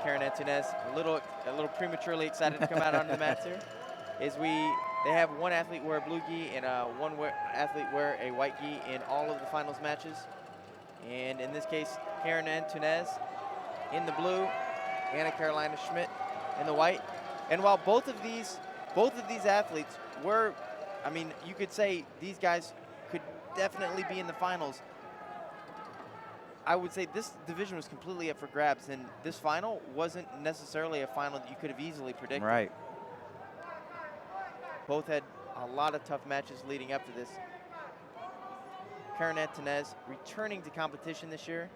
Karen Antunes, a little prematurely excited to come out onto the mats here, is they have one athlete wear a blue gi and one athlete wear a white gi in all of the finals matches. And in this case, Karen Antunes in the blue, Anna Carolina Schmitt in the white. And while both of these athletes were, I mean, you could say these guys could definitely be in the finals, I would say this division was completely up for grabs, and this final wasn't necessarily a final that you could have easily predicted. Right. Both had a lot of tough matches leading up to this. Karen Antunes returning to competition this year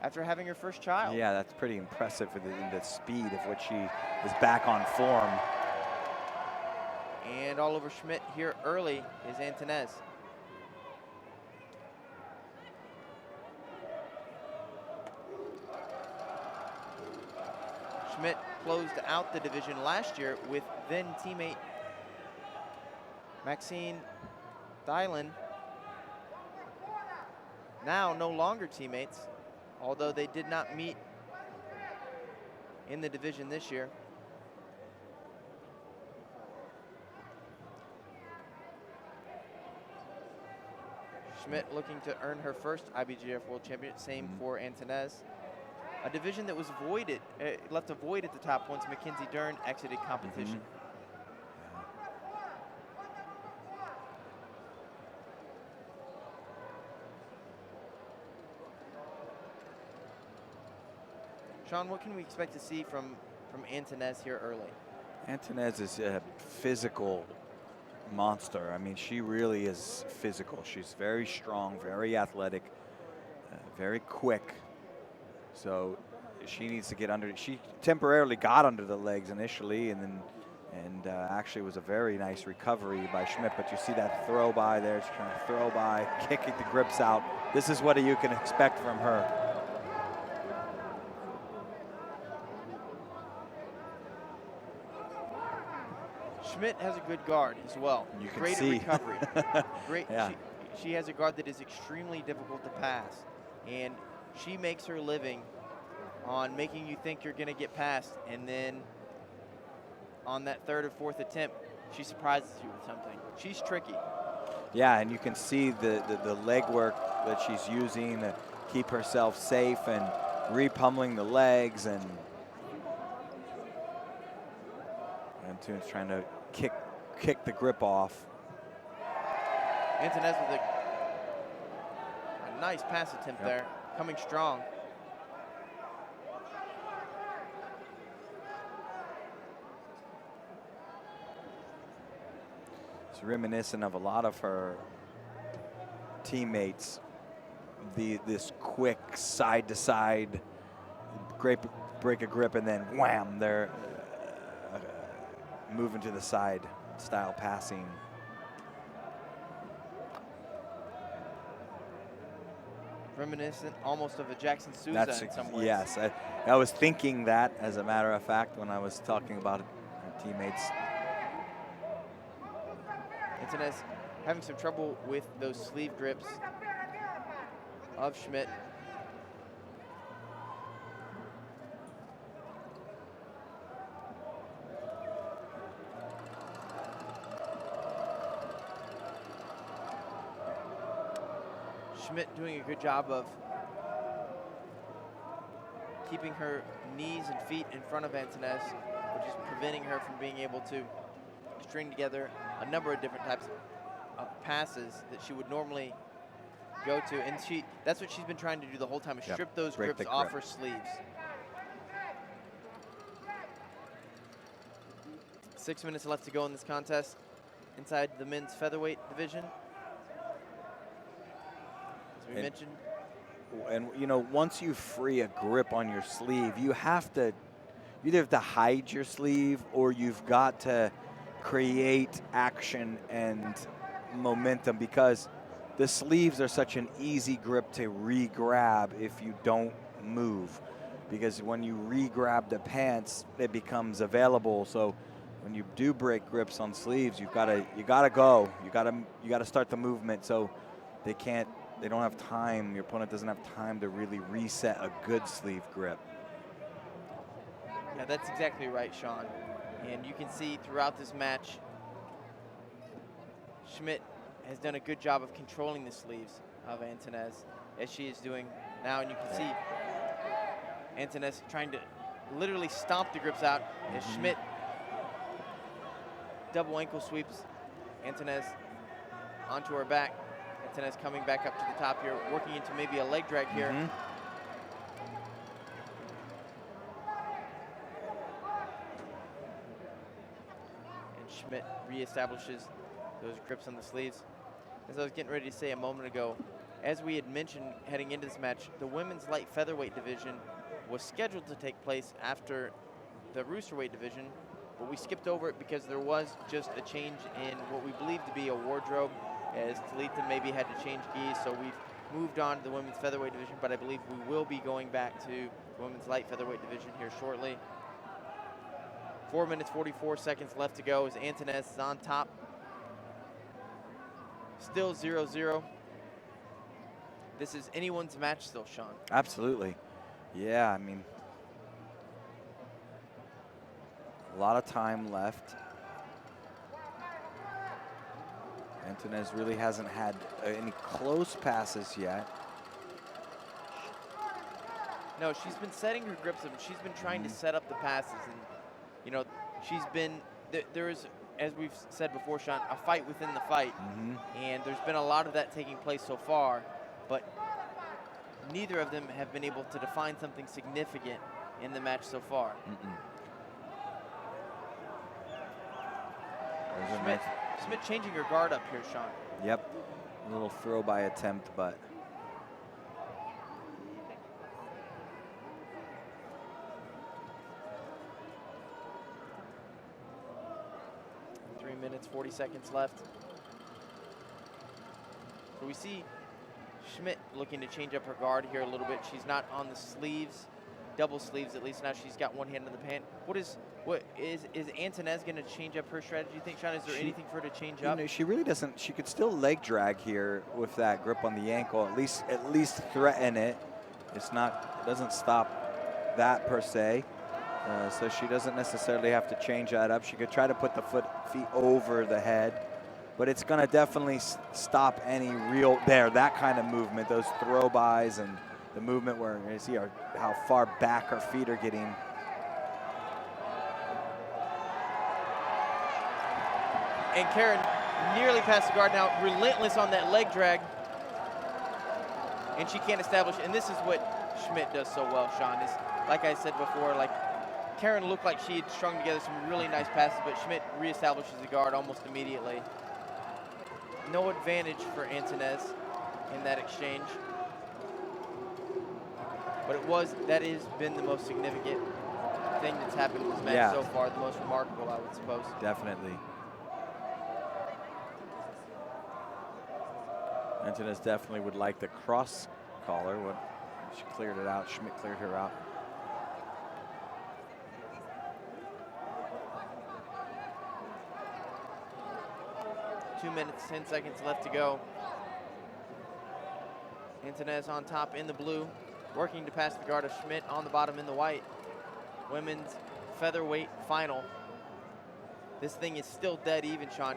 after having her first child. Yeah, that's pretty impressive for the speed of which she is back on form. And all over Schmitt here early is Antunes. Schmitt closed out the division last year with then teammate Maxine Dylan. Now no longer teammates, although they did not meet in the division this year. Schmitt looking to earn her first IBJJF World Championship, same for Antunes. A division that was voided, left a void at the top once Mackenzie Dern exited competition. Sean, what can we expect to see from Antunes here early? Antunes is a physical monster. I mean, she really is physical. She's very strong, very athletic, very quick. So she needs to get under. She temporarily got under the legs initially, and actually was a very nice recovery by Schmitt. But you see that throw by there. She's trying to throw by, kicking the grips out. This is what you can expect from her. Schmitt has a good guard as well. You can Great see. at recovery. Great. Yeah. She has a guard that is extremely difficult to pass, and she makes her living on making you think you're going to get past, and then on that third or fourth attempt, she surprises you with something. She's tricky. Yeah, and you can see the leg work that she's using to keep herself safe and repummeling the legs, and Antunes trying to kick the grip off. Antunes with a nice pass attempt there, coming strong. It's reminiscent of a lot of her teammates. This quick side to side, great break a grip, and then wham, they're moving to the side style passing. Reminiscent almost of a Jackson Souza in some ways. Yes, I was thinking that, as a matter of fact, when I was talking about her teammates. Antunes having some trouble with those sleeve grips of Schmitt. Schmitt doing a good job of keeping her knees and feet in front of Antunes, which is preventing her from being able to string together a number of different types of passes that she would normally go to. And that's what she's been trying to do the whole time, is strip those grips off her sleeves. 6 minutes left to go in this contest inside the men's featherweight division. As we mentioned. And you know, once you free a grip on your sleeve, you either have to hide your sleeve, or you've got to create action and momentum, because the sleeves are such an easy grip to re-grab if you don't move. Because when you re-grab the pants, it becomes available. So when you do break grips on sleeves, you gotta go. You gotta start the movement, so they don't have time, your opponent doesn't have time to really reset a good sleeve grip. Yeah, that's exactly right, Sean. And you can see throughout this match, Schmitt has done a good job of controlling the sleeves of Antunes, as she is doing now. And you can see Antunes trying to literally stomp the grips out as Schmitt double ankle sweeps Antunes onto her back. Antunes coming back up to the top here, working into maybe a leg drag here. And Schmitt reestablishes those grips on the sleeves. As I was getting ready to say a moment ago, as we had mentioned heading into this match, the women's light featherweight division was scheduled to take place after the roosterweight division, but we skipped over it because there was just a change in what we believe to be a wardrobe, as Talitha maybe had to change geese, so we've moved on to the women's featherweight division, but I believe we will be going back to the women's light featherweight division here shortly. 4 minutes, 44 seconds left to go as Antunes is on top. Still 0-0. This is anyone's match still, Sean. Absolutely. Yeah, I mean, a lot of time left. Antunes really hasn't had any close passes yet. No, she's been setting her grips up. She's been trying to set up the passes. And, you know, she's been, there is, as we've said before, Sean, a fight within the fight. And there's been a lot of that taking place so far. But neither of them have been able to define something significant in the match so far. Schmitt changing her guard up here, Sean. Yep, a little throw by attempt, but. 3 minutes, 40 seconds left. So we see Schmitt looking to change up her guard here a little bit. She's not on the sleeves, double sleeves at least. Now she's got one hand in the pant. What is Antunes going to change up her strategy, you think, Sean? Is there anything for her to change up? You know, she really doesn't. She could still leg drag here with that grip on the ankle. At least threaten it. It's not. It doesn't stop that per se. So she doesn't necessarily have to change that up. She could try to put the feet over the head, but it's going to definitely stop any real that kind of movement, those throw bys and the movement where you see how far back her feet are getting. And Karen nearly past the guard now, relentless on that leg drag. And she can't establish, and this is what Schmitt does so well, Sean, is like I said before, like Karen looked like she had strung together some really nice passes, but Schmitt reestablishes the guard almost immediately. No advantage for Antunes in that exchange. But that has been the most significant thing that's happened in this match so far, the most remarkable, I would suppose. Definitely. Antunes definitely would like the cross collar. She cleared it out. Schmitt cleared her out. Two minutes, 10 seconds left to go. Antunes on top in the blue, working to pass the guard of Schmitt on the bottom in the white. Women's featherweight final. This thing is still dead even, Sean.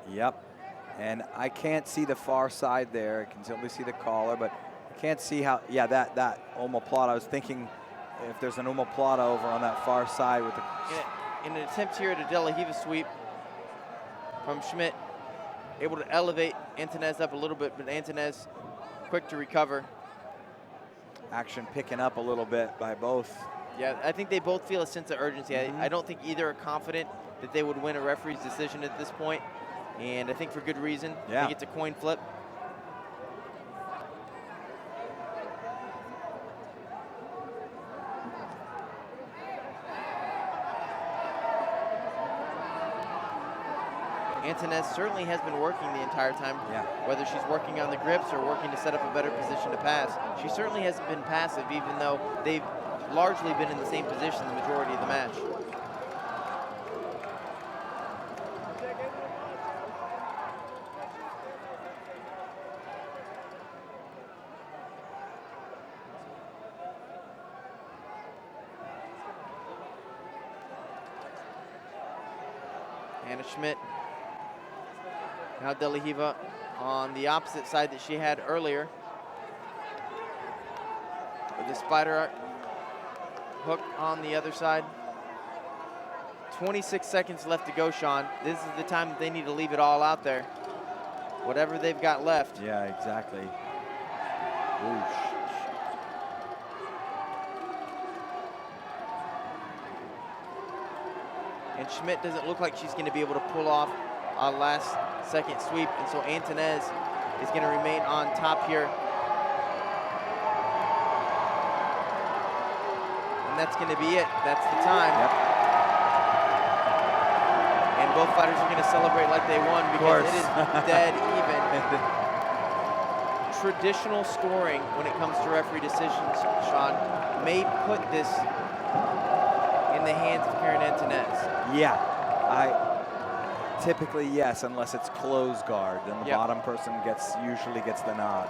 Yep. And I can't see the far side there. I can only see the collar, but I can't see how, that omoplata. I was thinking if there's an omoplata over on that far side with the... In an attempt here at a De La Riva sweep from Schmitt, able to elevate Antunes up a little bit, but Antunes quick to recover. Action picking up a little bit by both. Yeah, I think they both feel a sense of urgency. I don't think either are confident that they would win a referee's decision at this point. And I think for good reason. I think it's a coin flip. Antunes certainly has been working the entire time. Whether she's working on the grips or working to set up a better position to pass. She certainly hasn't been passive, even though they've largely been in the same position the majority of the match. Anna Schmitt. Now De La Riva on the opposite side that she had earlier. With the spider hook on the other side. 26 seconds left to go, Sean. This is the time that they need to leave it all out there. Whatever they've got left. Yeah, exactly. Whoosh. And Schmitt doesn't look like she's going to be able to pull off a last second sweep. And so Antunes is going to remain on top here. And that's going to be it. That's the time. Yep. And both fighters are going to celebrate like they won because it is dead even. Traditional scoring when it comes to referee decisions, Sean, may put this in the hands of Karen Antunes. Yeah, typically yes, unless it's closed guard, then the bottom person usually gets the nod.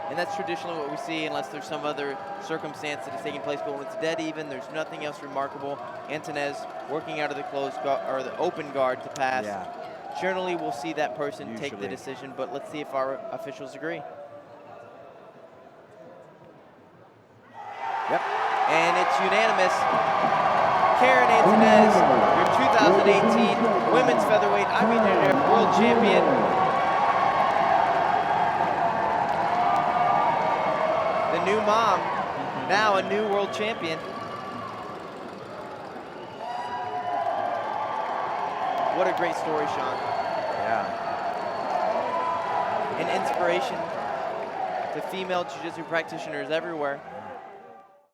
And that's traditionally what we see unless there's some other circumstance that is taking place. But when it's dead even, there's nothing else remarkable. Antunes working out of the closed guard or the open guard to pass. Yeah. Generally, we'll see that person take the decision, but let's see if our officials agree. Yep. And it's unanimous. Karen Antunes, your 2018 Women's Featherweight IBJJF World Champion. The new mom, now a new world champion. What a great story, Sean. Yeah. An inspiration to female jiu-jitsu practitioners everywhere.